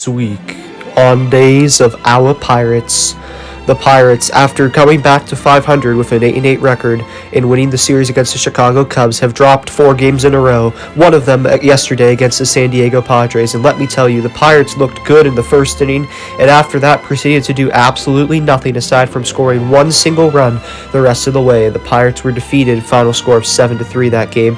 This week on Days of Our Pirates. The Pirates, after coming back to 500 with an 8-8 record and winning the series against the Chicago Cubs, have dropped 4 games in a row, one of them yesterday against the San Diego Padres. And let me tell you, the Pirates looked good in the first inning, and after that proceeded to do absolutely nothing aside from scoring one single run the rest of the way. The Pirates were defeated, final score of 7-3 that game.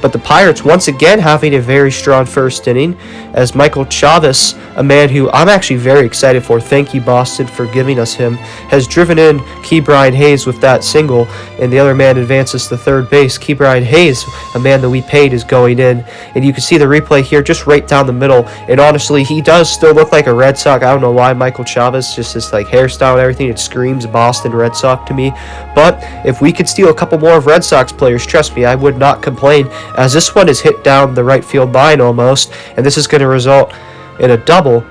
But the Pirates, once again, having a very strong first inning, as Michael Chavis, a man who I'm actually very excited for, thank you Boston for giving us him, has driven in Ke'Bryan Hayes with that single, and the other man advances to third base. Ke'Bryan Hayes, a man that we paid, is going in, and you can see the replay here just right down the middle, and honestly, he does still look like a Red Sox. I don't know why Michael Chavis, just his hairstyle and everything, it screams Boston Red Sox to me, but if we could steal a couple more of Red Sox players, trust me, I would not complain, as this one is hit down the right field line almost, and this is going to result in a double.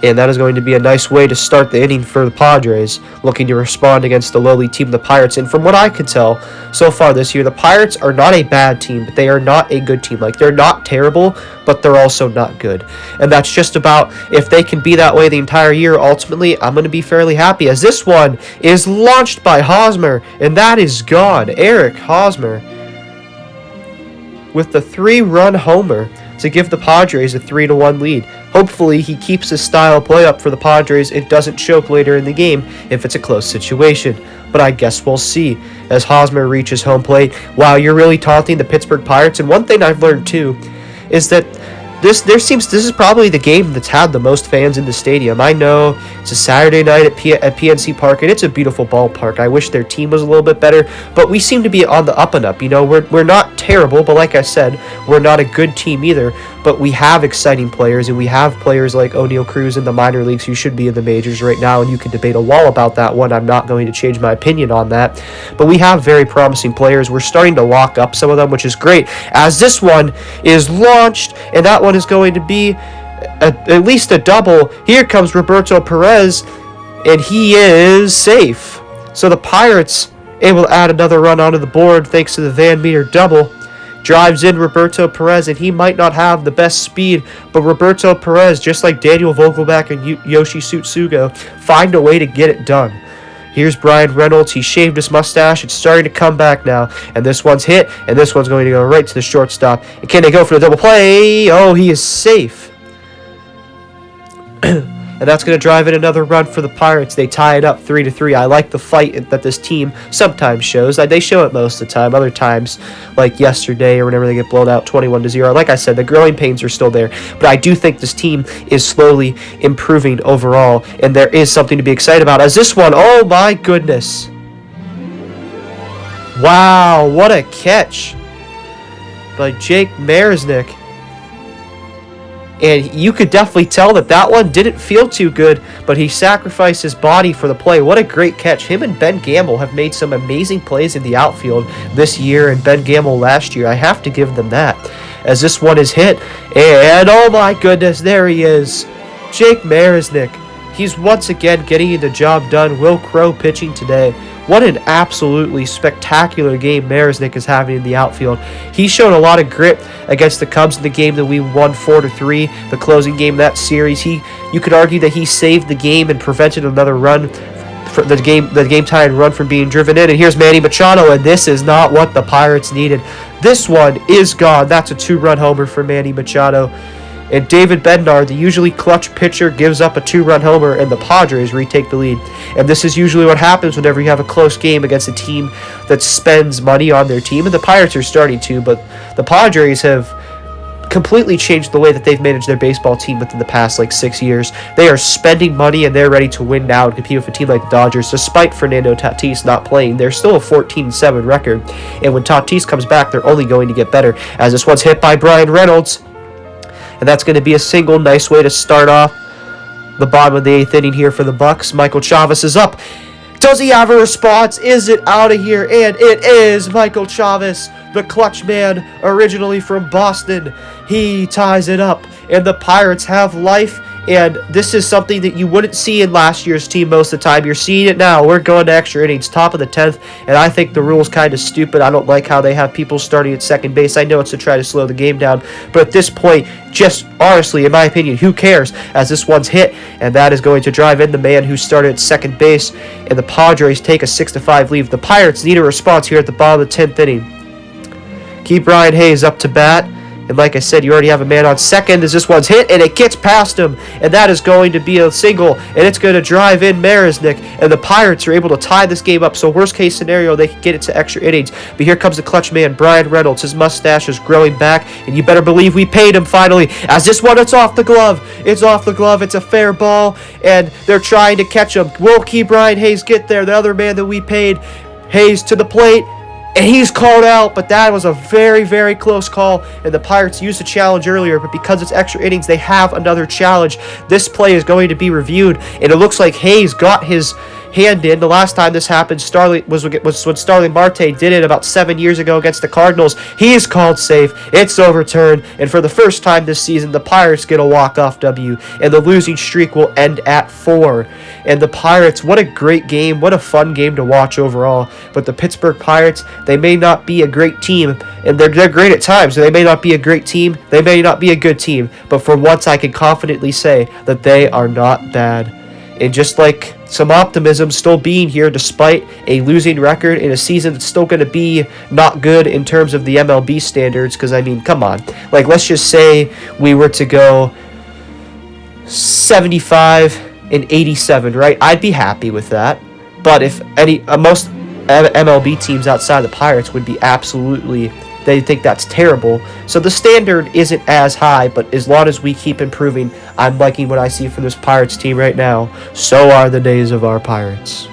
And that is going to be a nice way to start the inning for the Padres, looking to respond against the lowly team, the Pirates. And from what I can tell so far this year, the Pirates are not a bad team, but they are not a good team. They're not terrible, but they're also not good. And that's just about, if they can be that way the entire year, ultimately, I'm going to be fairly happy, as this one is launched by Hosmer, and that is gone. Eric Hosmer with the 3-run homer to give the Padres a 3-1 lead. Hopefully, he keeps his style of play up for the Padres. It doesn't choke later in the game if it's a close situation. But I guess we'll see as Hosmer reaches home plate. Wow, you're really taunting the Pittsburgh Pirates. And one thing I've learned too is that this is probably the game that's had the most fans in the stadium. I know it's a Saturday night at PNC Park, and it's a beautiful ballpark. I wish their team was a little bit better, but we seem to be on the up and up. We're not terrible, but like I said, we're not a good team either. But we have exciting players, and we have players like O'Neal Cruz in the minor leagues who should be in the majors right now, and you can debate a wall about that one. I'm not going to change my opinion on that. But we have very promising players. We're starting to lock up some of them, which is great, as this one is launched, and that one is going to be at least a double. Here comes Roberto Perez, and he is safe. So the Pirates able to add another run onto the board thanks to the Van Meter double. Drives in Roberto Perez, and he might not have the best speed, but Roberto Perez, just like Daniel Vogelbach and Yoshi Tsutsugo, find a way to get it done. Here's Brian Reynolds. He shaved his mustache. It's starting to come back now. And this one's hit, and this one's going to go right to the shortstop. And can they go for the double play? Oh, he is safe. And that's going to drive in another run for the Pirates. They tie it up 3-3. I like the fight that this team sometimes shows. They show it most of the time. Other times, like yesterday or whenever they get blown out 21-0. Like I said, the growing pains are still there. But I do think this team is slowly improving overall. And there is something to be excited about. As this one, oh my goodness. Wow, what a catch by Jake Marisnick. And you could definitely tell that one didn't feel too good, but he sacrificed his body for the play. What a great catch. Him and Ben Gamble have made some amazing plays in the outfield this year, and Ben Gamble last year. I have to give them that, as this one is hit. And oh my goodness, there he is. Jake Marisnick. He's once again getting the job done. Will Crow pitching today. What an absolutely spectacular game Marisnick is having in the outfield. He showed a lot of grit against the Cubs in the game that we won 4-3, the closing game of that series. You could argue that he saved the game and prevented another run, for the game-tying run from being driven in. And here's Manny Machado, and this is not what the Pirates needed. This one is gone. That's a 2-run homer for Manny Machado. And David Bednar, the usually clutch pitcher, gives up a 2-run homer, and the Padres retake the lead. And this is usually what happens whenever you have a close game against a team that spends money on their team. And the Pirates are starting to, but the Padres have completely changed the way that they've managed their baseball team within the past 6 years. They are spending money, and they're ready to win now and compete with a team like the Dodgers. Despite Fernando Tatis not playing, they're still a 14-7 record. And when Tatis comes back, they're only going to get better, as this one's hit by Brian Reynolds. And that's going to be a single. Nice way to start off the bottom of the 8th inning here for the Bucks. Michael Chavis is up. Does he have a response? Is it out of here? And it is Michael Chavis, the clutch man, originally from Boston. He ties it up, and the Pirates have life And this is something that you wouldn't see in last year's team most of the time. You're seeing it now. We're going to extra innings, top of the 10th, and I think the rule's kind of stupid. I don't like how they have people starting at second base. I know it's to try to slow the game down, but at this point, just honestly, in my opinion, who cares, as this one's hit, and that is going to drive in the man who started at second base, and the Padres take a 6-5 lead. The Pirates need a response here at the bottom of the 10th inning. Keep Brian Hayes up to bat. And like I said, you already have a man on second as this one's hit, and it gets past him. And that is going to be a single, and it's going to drive in Marisnick. And the Pirates are able to tie this game up. So worst case scenario, they can get it to extra innings. But here comes the clutch man, Brian Reynolds. His mustache is growing back, and you better believe we paid him finally. As this one, it's off the glove. It's off the glove. It's a fair ball, and they're trying to catch him. Will Key Brian Hayes get there? The other man that we paid. Hayes to the plate. And he's called out, but that was a very, very close call. And the Pirates used a challenge earlier, but because it's extra innings, they have another challenge. This play is going to be reviewed, and it looks like Hayes got his hand in. The last time this happened was when Starling Marte did it about 7 years ago against the Cardinals. He is called safe. It's overturned, and for the first time this season, the Pirates get a walk-off W, and the losing streak will end at 4. And the Pirates, what a great game. What a fun game to watch overall. But the Pittsburgh Pirates, they may not be a great team, and they're great at times. So they may not be a great team. They may not be a good team. But for once, I can confidently say that they are not bad. And just like some optimism still being here despite a losing record in a season that's still going to be not good in terms of the MLB standards. Because, I mean, come on. Like, let's just say we were to go 75-87, right? I'd be happy with that. But if most MLB teams outside the Pirates would be absolutely, they think that's terrible. So the standard isn't as high, but as long as we keep improving, I'm liking what I see from this Pirates team right now. So are the days of our Pirates.